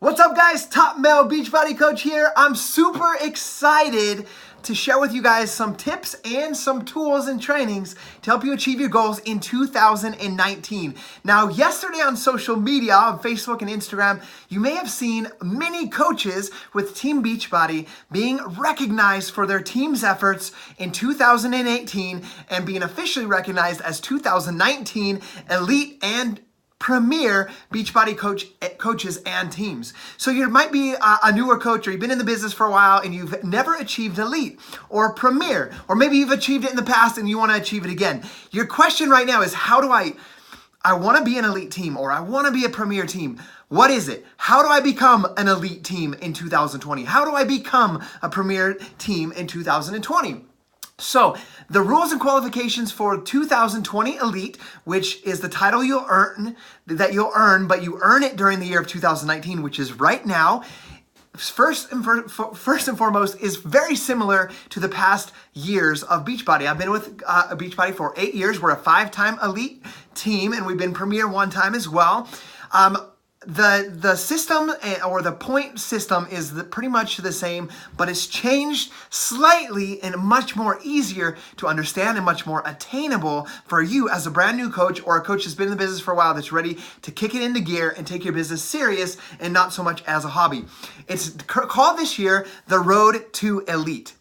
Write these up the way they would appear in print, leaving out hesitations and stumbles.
What's up, guys? Top Male Beachbody Coach here. I'm super excited to share with you guys some tips and some tools and trainings to help you achieve your goals in 2019. Now, yesterday on social media, on Facebook and Instagram, you may have seen many coaches with Team Beachbody being recognized for their team's efforts in 2018 and being officially recognized as 2019 Elite and Premier Beachbody coaches and teams. So you might be a newer coach, or you've been in the business for a while and you've never achieved Elite or Premier, or maybe you've achieved it in the past and you want to achieve it again. Your question right now is, how do I want to be an Elite team, or I want to be a Premier team. What is it? How do I become an Elite team in 2020? How do I become a Premier team in 2020? So the rules and qualifications for 2020 Elite, which is the title you'll earn, but you earn it during the year of 2019, which is right now. First and foremost, is very similar to the past years of Beachbody. I've been with Beachbody for 8 years. We're a 5-time Elite team, and we've been Premier 1 time as well. The system, or the point system, is pretty much the same, but it's changed slightly and much more easier to understand and much more attainable for you as a brand new coach, or a coach that's been in the business for a while that's ready to kick it into gear and take your business serious and not so much as a hobby. It's called this year the Road to Elite.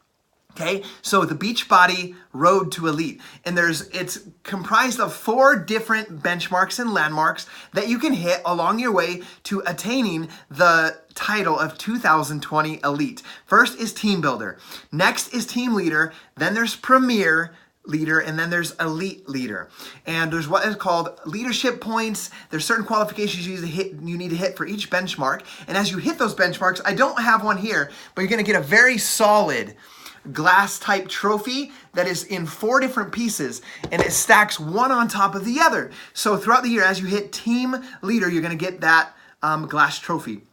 Okay, so the Beachbody Road to Elite, and it's comprised of 4 different benchmarks and landmarks that you can hit along your way to attaining the title of 2020 Elite. First is Team Builder, next is Team Leader, then there's Premier Leader, and then there's Elite Leader. And there's what is called leadership points. There's certain qualifications you need to hit for each benchmark, and as you hit those benchmarks, I don't have one here, but you're gonna get a very solid glass type trophy that is in 4 different pieces, and it stacks one on top of the other. So throughout the year, as you hit Team Leader, you're going to get that glass trophy.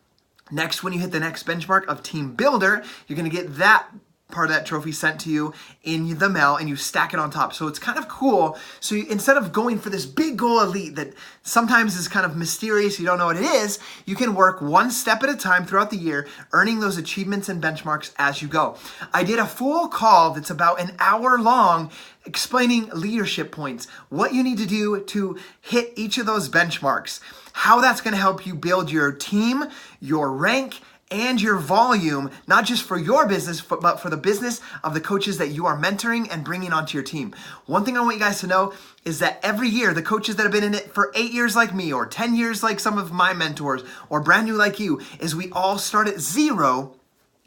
Next, when you hit the next benchmark of Team Builder, you're going to get that part of that trophy sent to you in the mail, and you stack it on top. So it's kind of cool. So instead of going for this big goal Elite that sometimes is kind of mysterious, you don't know what it is, you can work one step at a time throughout the year, earning those achievements and benchmarks as you go. I did a full call that's about an hour long explaining leadership points, what you need to do to hit each of those benchmarks, how that's going to help you build your team, your rank, and your volume, not just for your business, but for the business of the coaches that you are mentoring and bringing onto your team. One thing I want you guys to know is that every year, the coaches that have been in it for 8 years like me, or 10 years like some of my mentors, or brand new like you, is we all start at 0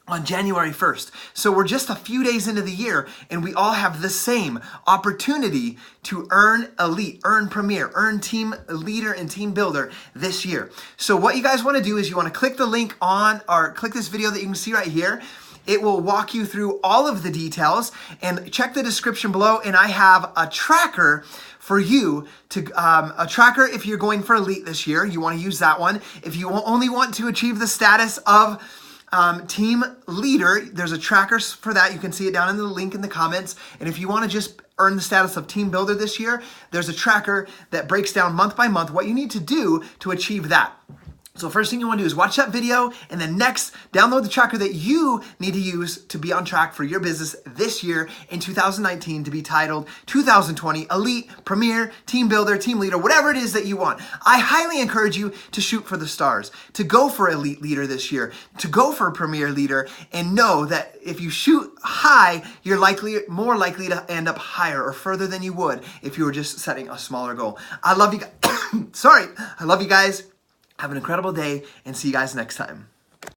on January 1st. So we're just a few days into the year, and we all have the same opportunity to earn Elite, earn Premier, earn Team Leader and Team Builder this year. So what you guys want to do is you want to click the link on, or click this video that you can see right here. It will walk you through all of the details, and check the description below, and I have a tracker for you to, a tracker if you're going for Elite this year. You want to use that one. If you only want to achieve the status of Team Leader, there's a tracker for that. You can see it down in the link in the comments. And if you want to just earn the status of Team Builder this year, there's a tracker that breaks down month by month what you need to do to achieve that. So first thing you want to do is watch that video, and then next, download the tracker that you need to use to be on track for your business this year in 2019 to be titled 2020 Elite, Premier, Team Builder, Team Leader, whatever it is that you want. I highly encourage you to shoot for the stars, to go for Elite Leader this year, to go for Premier Leader, and know that if you shoot high, you're more likely to end up higher or further than you would if you were just setting a smaller goal. I love you guys. I love you guys. Have an incredible day, and see you guys next time.